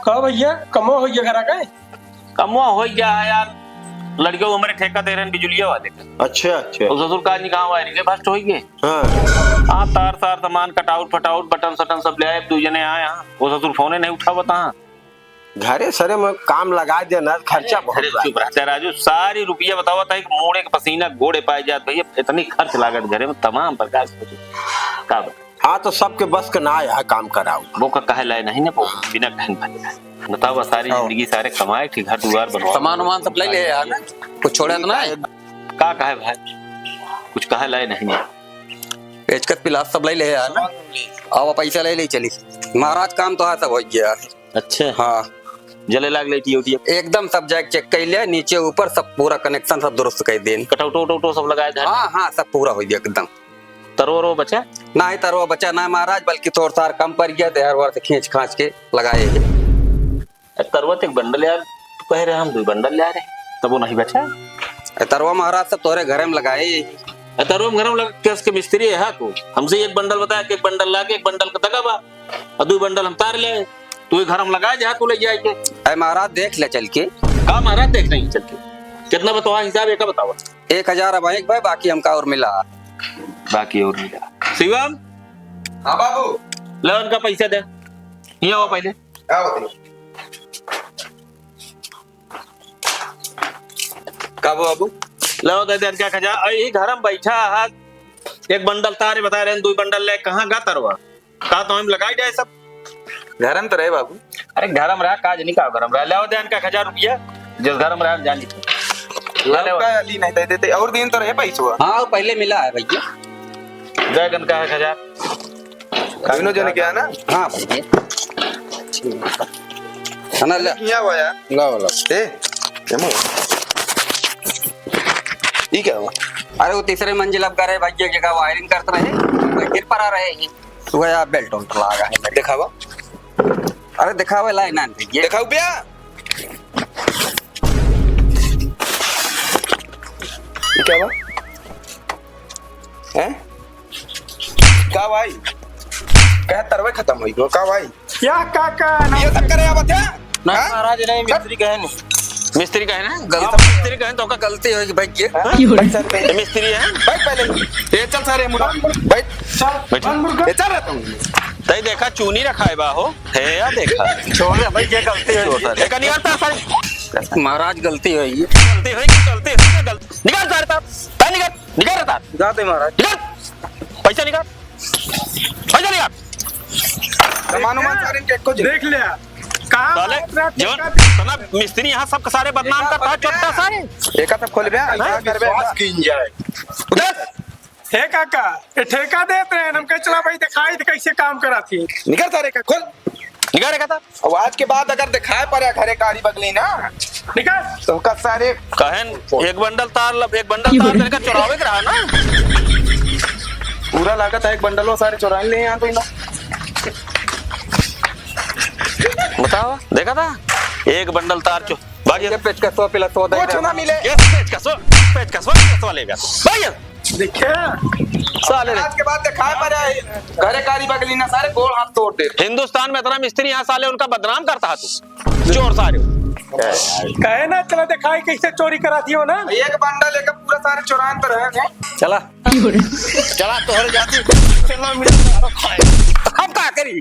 कहा भैया कमो हो घर का कमुआ हो गया है यार। लड़कियों को हमारे ठेका दे रहे हैं बिजुलिया वाले। अच्छा अच्छा। तो ससुर का नहीं कहा वायरिंग फर्स्ट हो गए। हाँ तार सार सामान कटआउट फटाउट बटन सटन सब ले आए। दो जने आए। वो ससुर फोन नहीं उठा बता। घरे सरे में काम लगा देना खर्चा बहुत चुप रहता राजू। सारी रुपया बतावा था मोड़े के पसीना गोड़े पाए जाते भैया। इतनी खर्च लागत घरे में तमाम प्रकार का। हाँ तो सबके बस का ना है काम कराओ। वो का कहे लाए नहीं ना बिना कहन भाई बताओ। सारी जिंदगी सारे कमाए ठीक घर दुआर बनवा सामान वामान सब ले ले यार। कुछ छोड़ा तो ना का कहे भाई कुछ कहे लाए नहीं। पेचकस पिलास सब ले ले यार। आओ पैसा ले ले चली महाराज काम तो है सब हो गया। अच्छा हाँ जले लाग लेटी होती है एकदम सब जगह चेक कर लिया नीचे ऊपर सब पूरा कनेक्शन सब दुरुस्त कर देन। कटौटो सब लगाए थे। हाँ हाँ सब पूरा हो गया एकदम। तरो बचा ना ही तरवा बचा ना महाराज बल्कि तोड़ तार कम पड़ गया हर बार से खींच खांच के लगाए। तरवत एक बंडल यार कह रहे हम 2 बंडल ले रहे तब वो नहीं बचा। तरवा महाराज सब तोरे घर में लगाए। तरवा में घर में लगा के मिस्त्री है तू हमसे एक बंडल बताया कि एक बंडल ला के एक बंडल का दगा बा और 2 बंडल हम तार ले। तू घर में लगाए जा तू ले जाए अरे महाराज देख ले चल के। का महाराज देख नहीं चल के कितना बतावा हिसाब एक बतावा। 1000 अब भाई बाकी हमका और मिला बाकी और मिला। शिवम हाँ बाबू ले उनका पैसा दे ये हो पहले क्या होती का बाबू लो दे क्या खजा यही घर में बैठा है। एक बंडल तारे बता रहे 2 बंडल ले कहाँ गा तरवा का तो हम लगाई जाए सब घर में तो रहे बाबू। अरे घर में रहा काज नहीं का घर में रहा ले देन का 1000 रुपया जिस घर में रहा जानी ली नहीं दे देते और दिन तो रहे पैसा। हाँ वो पहले मिला है भैया। जयगन का 1000 दोनों जन क्या ना। हाँ भैया है ना ले क्या हुआ यार ला ला ए जमो ये क्या हुआ। अरे वो तीसरे मंजिल अब करे भैया जगह वायरिंग करते रहे गिर पड़ा रहे सुबह यार बेल्ट उल्ट लगा है दिखावा अरे दिखावे लाई ना भैया दिखाओ भैया ये क्या हुआ हैं का भाई क्या तरवे खत्म हुई वो का भाई क्या काका ये सब करे आवत है महाराज नहीं मिस्त्री कहे नहीं मिस्त्री कहे ना गलती मिस्त्री कहे तो का गलती होगी भैया। मिस्त्री है भाई पहले ये चल सारे मुड़ा बैठ ये चल रहा तुम तई देखा चूनी रखा है बाहो है या देखा छोड़ दे भाई ये गलती होगी एक निकालता सारी महाराज गलती हुई गलती है कि गलती है गलती निकाल सारे तार निकाल रहा जाते महाराज निकाल पैसा निकाल सामान सारे टेक को देख लिया काम साले जीवन तना मिस्त्री यहाँ सब सारे बदनाम करता है छोटा सा एक सब खोल बे कर बे गिन जाए उधर हे काका ये ठेका देते हैं हम कह चला भाई दिखाई दे कैसे काम कराती है। निकल सारे का खोल निकाल रखा था अब आज के बाद अगर दिखाए पड़े घरे कारी बगली ना निकाल तो का सारे कहन एक बंडल तार तेरे का चुरावे रहा ना पूरा लागत है एक बंडल वो सारे चुराए ले यहाँ कोई ना बताओ देखा था एक बंडल तार चो भाग्य पेच का 100 पिला 100 कुछ ना मिले पेच का सो लेगा भाग्य देखिए साले आज के बाद दिखाए पड़े घरे कारी बगली ना सारे गोल हाथ तोड़ दे। हिंदुस्तान में इतना मिस्त्री यहाँ साले उनका बदनाम करता है तू चोर सारे कहे ना चला दिखाई कैसे चोरी कराती हो ना। एक बंडल लेकर पूरा सारे चुरान तो रहे चला चला तो हर जाती हम का करी